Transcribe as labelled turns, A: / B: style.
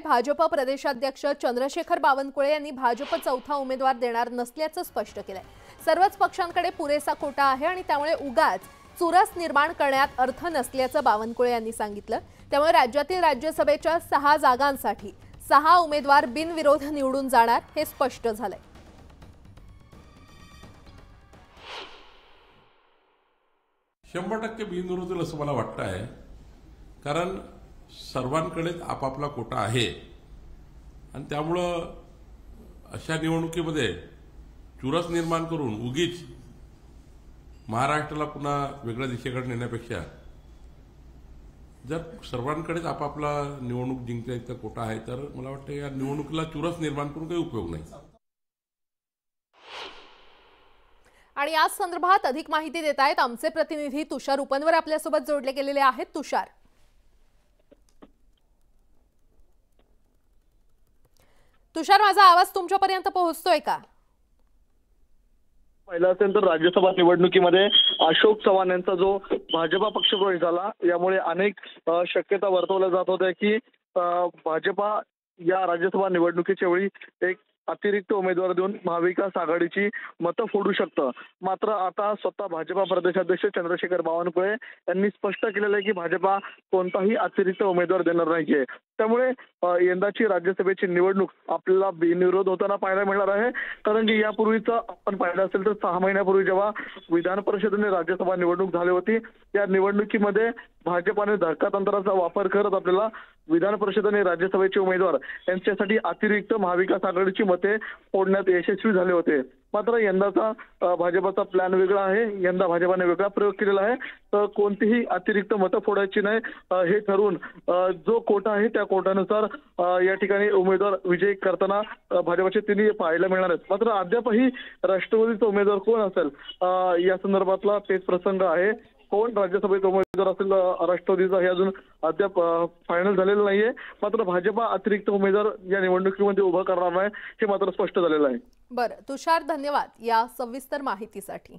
A: भाजप प्रदेशाध्यक्ष चंद्रशेखर बावनकुळे यांनी भाजप चौथा उमेदवार देणार नसल्याचं स्पष्ट केलंय। सर्वच पक्षांकडे पुरेसा कोटा आहे आणि त्यामुळे उगाच चुरस निर्माण करण्यात अर्थ नसल्याचं बावनकुळे यांनी सांगितलं। त्यामुळे राज्यातील राज्यसभेच्या 6 जागांसाठी 6 उमेदवार बिनविरोध निवडून जाणार हे स्पष्ट झालंय।
B: शंभर टक्के बिनविरोध होईल असं मला वाटतं आहे, कारण सर्वांकडेच आपापला कोटा आहे आणि त्यामुळं अशा निवडणुकीमध्ये चुरस निर्माण करून उगीच महाराष्ट्राला पुन्हा वेगळ्या दिशेकडे नेण्यापेक्षा जर सर्वांकडेच आपापला निवडणूक जिंकण्याचा कोटा आहे तर मला वाटतं या निवडणुकीला चुरस निर्माण करून काही उपयोग नाही।
A: आणि या संदर्भात अधिक माहिती देत आहेत आमचे प्रतिनिधी तुषार उपनवर आपल्यासोबत जोडले गेलेले आहेत। तुषार, माझा आवाज तुमच्यापर्यंत पोहोचतोय का?
C: पहिला असेल तर राज्यसभा निवडणुकीमध्ये अशोक चव्हाण यांचा जो भाजपा पक्षप्रवेश झाला, यामुळे अनेक शक्यता वर्तवल्या जात होत्या की भाजपा या राज्यसभा निवडणुकीच्या वेळी एक अतिरिक्त उमेदवार देऊन महाविकास आघाडीची मतं फोडू शकतं। मात्र आता स्वतः भाजपा प्रदेशाध्यक्ष चंद्रशेखर बावनकुळे यांनी स्पष्ट केलेलं आहे की भाजपा कोणताही अतिरिक्त उमेदवार देणार नाहीये। त्यामुळे यंदाची राज्यसभेची निवडणूक आपल्याला बिनविरोध होताना पाहायला मिळणार आहे, कारण की यापूर्वीच आपण पाहिलं असेल तर 6 महिन्यापूर्वी जेव्हा विधान परिषदेने राज्यसभा निवडणूक झाली होती, या निवडणुकीमध्ये भाजपाने धक्कातंत्राचा वापर करत आपल्याला विधान परिषद आणि राज्यसभेचे उमेदवार यांच्यासाठी अतिरिक्त महाविकास आघाडीची मते फोडण्यात यशस्वी झाले होते। मात्र यंदाचा भाजपाचा प्लॅन वेगळा आहे। यंदा भाजपाने वेगळा प्रयोग केलेला आहे, तर कोणतीही अतिरिक्त मतं फोडायची नाही हे ठरवून जो कोटा आहे त्या कोटानुसार या ठिकाणी उमेदवार विजयी करताना भाजपचे तिन्ही पाहायला मिळणार आहेत। मात्र अद्यापही राष्ट्रवादीचा उमेदवार कोण असेल या संदर्भातला तेच प्रसंग आहे। कोण राज्यसभेचा उमेदवार असेल राष्ट्रवादीचा हे अजून अद्याप फायनल झालेलं नाहीये। मात्र भाजपा अतिरिक्त उमेदवार या निवडणुकीमध्ये उभा करणार नाही हे मात्र स्पष्ट झालेलं आहे।
A: बरं तुषार, धन्यवाद या सविस्तर माहितीसाठी।